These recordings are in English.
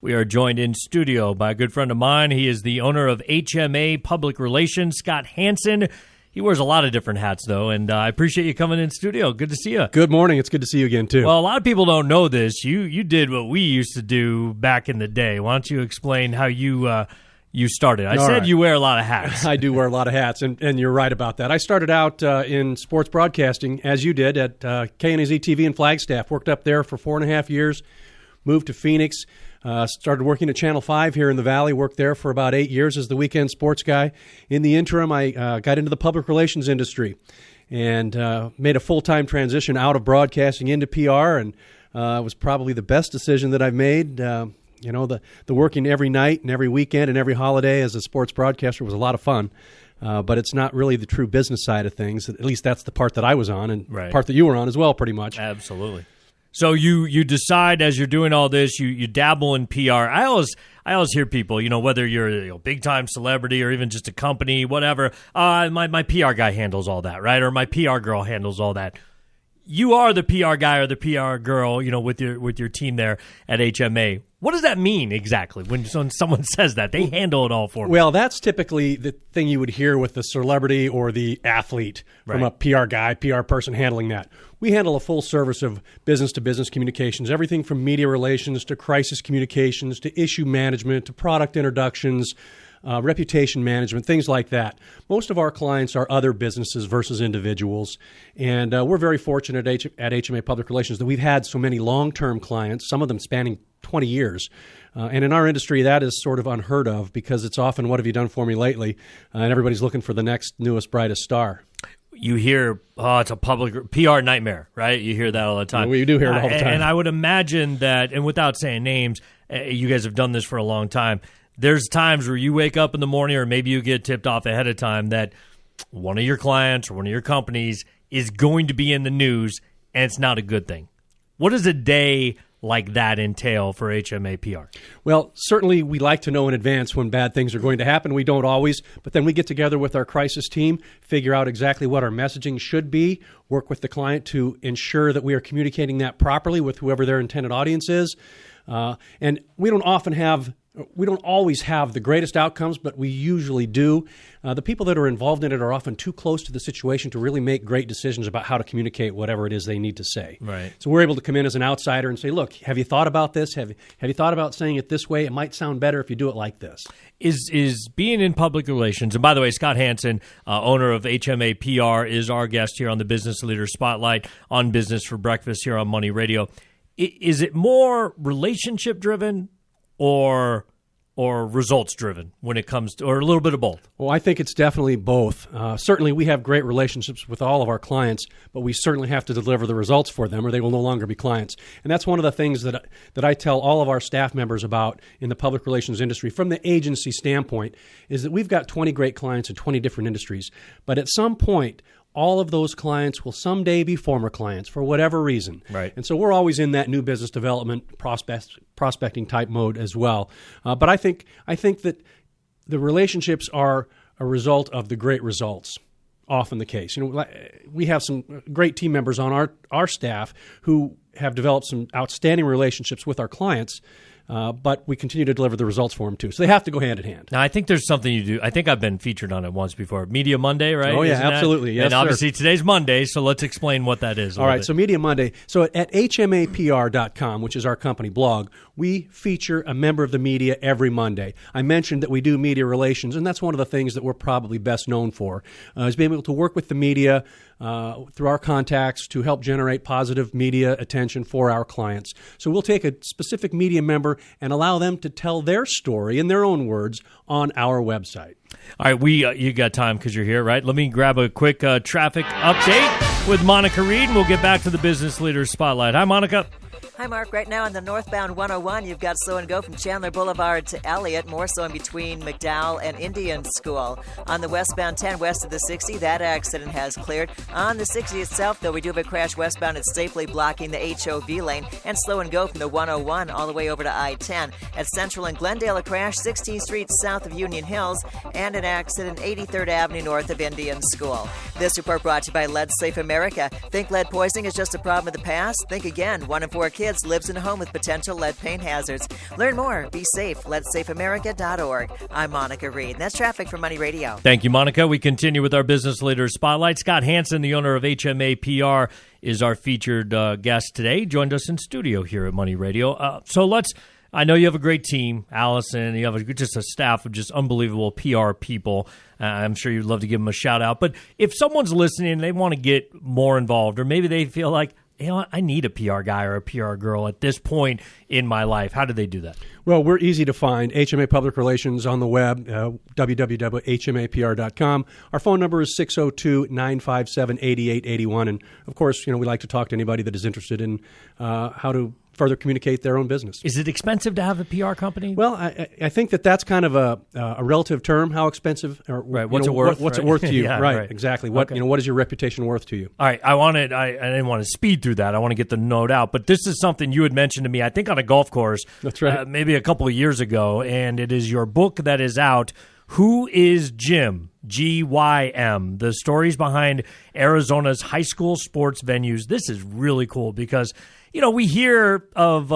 We are joined in studio by a good friend of mine. He is the owner of HMA Public Relations, Scott Hanson. He wears a lot of different hats, though, and I appreciate you coming in studio. Good to see you. Good morning. It's good to see you again, too. Well, a lot of people don't know this. You did what we used to do back in the day. Why don't you explain how you started? I said you wear a lot of hats. I do wear a lot of hats, and you're right about that. I started out in sports broadcasting, as you did, at KNAZ TV in Flagstaff. Worked up there for 4.5 years, moved to Phoenix, started working at Channel 5 here in the Valley, worked there for about 8 years as the weekend sports guy. In the interim, I got into the public relations industry and made a full-time transition out of broadcasting into PR, and it was probably the best decision that I've made. The working every night and every weekend and every holiday as a sports broadcaster was a lot of fun, but it's not really the true business side of things. At least that's the part that I was on, and Right. part that you were on as well, pretty much. Absolutely. So you decide as you're doing all this, you dabble in PR. I always hear people, whether you're a big time celebrity or even just a company, whatever. My PR guy handles all that, right? Or my PR girl handles all that. You are the PR guy or the PR girl, with your team there at HMA. What does that mean exactly when someone says that? They handle it all for me. Well, that's typically the thing you would hear with the celebrity or the athlete from a PR guy, PR person handling that. We handle a full service of business-to-business communications, everything from media relations to crisis communications to issue management to product introductions, reputation management, things like that. Most of our clients are other businesses versus individuals, and we're very fortunate at HMA Public Relations that we've had so many long-term clients, some of them spanning 20 years. And in our industry, that is sort of unheard of because it's often, what have you done for me lately? And everybody's looking for the next newest, brightest star. You hear, it's a public PR nightmare, right? You hear that all the time. We do hear it all the time. And I would imagine that, and without saying names, you guys have done this for a long time. There's times where you wake up in the morning, or maybe you get tipped off ahead of time that one of your clients or one of your companies is going to be in the news, and it's not a good thing. What does a day like that entail for HMA PR? Well, certainly we like to know in advance when bad things are going to happen. We don't always, but then we get together with our crisis team, figure out exactly what our messaging should be, work with the client to ensure that we are communicating that properly with whoever their intended audience is. And we don't always have the greatest outcomes, but we usually do. The people that are involved in it are often too close to the situation to really make great decisions about how to communicate whatever it is they need to say. Right. So we're able to come in as an outsider and say, look, have you thought about this? Have you thought about saying it this way? It might sound better if you do it like this. Is being in public relations, and by the way, Scott Hanson, owner of HMA PR, is our guest here on the Business Leader Spotlight on Business for Breakfast here on Money Radio. Is it more relationship-driven or results-driven when it comes to, or a little bit of both? Well, I think it's definitely both. Certainly, we have great relationships with all of our clients, but we certainly have to deliver the results for them or they will no longer be clients. And that's one of the things that I tell all of our staff members about in the public relations industry from the agency standpoint is that we've got 20 great clients in 20 different industries, but at some point, all of those clients will someday be former clients for whatever reason. Right. And so we're always in that new business development prospecting type mode as well. But I think that the relationships are a result of the great results. Often the case. We have some great team members on our staff who have developed some outstanding relationships with our clients, but we continue to deliver the results for them too. So they have to go hand in hand. Now, I think there's something you do. I think I've been featured on it once before. Media Monday, right? Oh, yeah, Isn't absolutely. That? Yes, and obviously sir. today's Monday, so let's explain what that is. All right, so Media Monday. So at HMAPR.com, which is our company blog, we feature a member of the media every Monday. I mentioned that we do media relations, and that's one of the things that we're probably best known for, is being able to work with the media through our contacts to help generate positive media attention for our clients. So we'll take a specific media member and allow them to tell their story in their own words on our website. All right, you got time because you're here, right? Let me grab a quick traffic update with Monica Reed, and we'll get back to the Business Leader Spotlight. Hi, Monica. Hi, Mark. Right now on the northbound 101, you've got slow and go from Chandler Boulevard to Elliott, more so in between McDowell and Indian School. On the westbound 10 west of the 60, that accident has cleared. On the 60 itself, though, we do have a crash westbound. It's safely blocking the HOV lane, and slow and go from the 101 all the way over to I-10. At Central and Glendale, a crash 16th Street south of Union Hills, and an accident 83rd Avenue north of Indian School. This report brought to you by Lead Safe America. Think lead poisoning is just a problem of the past? Think again. 1 in 4 kids kids lives in a home with potential lead paint hazards. Learn more. Be safe. LetSafeAmerica.org. I'm Monica Reed. That's traffic from Money Radio. Thank you, Monica. We continue with our business leaders spotlight. Scott Hanson, the owner of HMA PR, is our featured guest today. Joined us in studio here at Money Radio. I know you have a great team, Allison. You have just a staff of just unbelievable PR people. I'm sure you'd love to give them a shout out. But if someone's listening and they want to get more involved, or maybe they feel like, I need a PR guy or a PR girl at this point in my life, how do they do that? Well, we're easy to find. HMA Public Relations on the web, www.hmapr.com. Our phone number is 602-957-8881. And, of course, we like to talk to anybody that is interested in how to further communicate their own business. Is it expensive to have a PR company? Well, I think that's kind of a relative term. How expensive? Or, right. What's it worth? What's it worth to you? Yeah, right. Exactly. What okay. What is your reputation worth to you? All right. I didn't want to speed through that. I want to get the note out. But this is something you had mentioned to me, I think, on a golf course. That's right. Maybe a couple of years ago, and it is your book that is out. Who is Jim? GYM. The stories behind Arizona's high school sports venues. This is really cool because we hear of,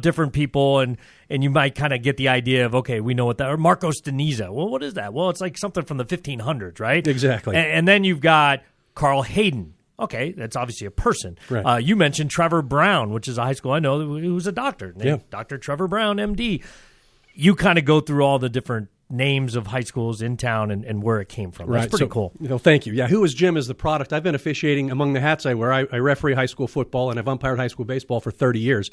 different people and you might kind of get the idea of, okay, we know what that, or Marcos Deniza. Well, what is that? Well, it's like something from the 1500s, right? Exactly. And then you've got Carl Hayden. Okay, that's obviously a person. Right. You mentioned Trevor Brown, which is a high school I know who's a doctor. Yeah. Dr. Trevor Brown, MD. You kind of go through all the different names of high schools in town and where it came from. That's pretty cool. Thank you. Yeah, Who is Jim is the product. I've been officiating among the hats I wear. I referee high school football, and I've umpired high school baseball for 30 years.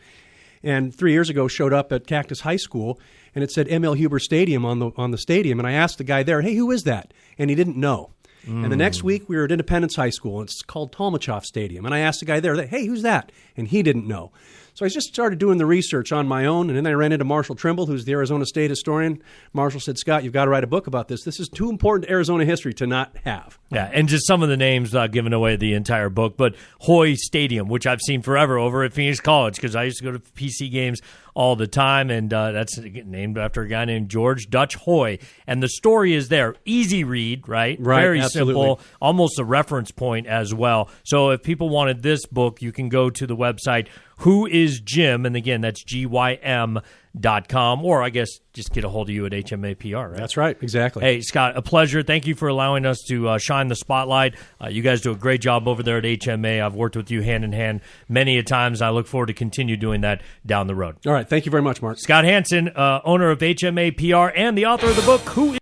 And 3 years ago, showed up at Cactus High School, and it said ML Huber Stadium on the stadium. And I asked the guy there, hey, who is that? And he didn't know. And the next week, we were at Independence High School, and it's called Tolmachoff Stadium. And I asked the guy there, hey, who's that? And he didn't know. So I just started doing the research on my own, and then I ran into Marshall Trimble, who's the Arizona State historian. Marshall said, Scott, you've got to write a book about this. This is too important to Arizona history to not have. Yeah, and just some of the names, not giving away the entire book, but Hoy Stadium, which I've seen forever over at Phoenix College because I used to go to PC games all the time, and that's named after a guy named George Dutch Hoy. And the story is there. Easy read, right? Very absolutely. Simple, almost a reference point as well. So if people wanted this book, you can go to the website Who is Jim? And again, that's GYM.com, or I guess just get a hold of you at HMA PR, right? That's right, exactly. Hey, Scott, a pleasure. Thank you for allowing us to shine the spotlight. You guys do a great job over there at HMA. I've worked with you hand in hand many a times. I look forward to continue doing that down the road. All right, thank you very much, Mark. Scott Hanson, owner of HMA PR and the author of the book, Who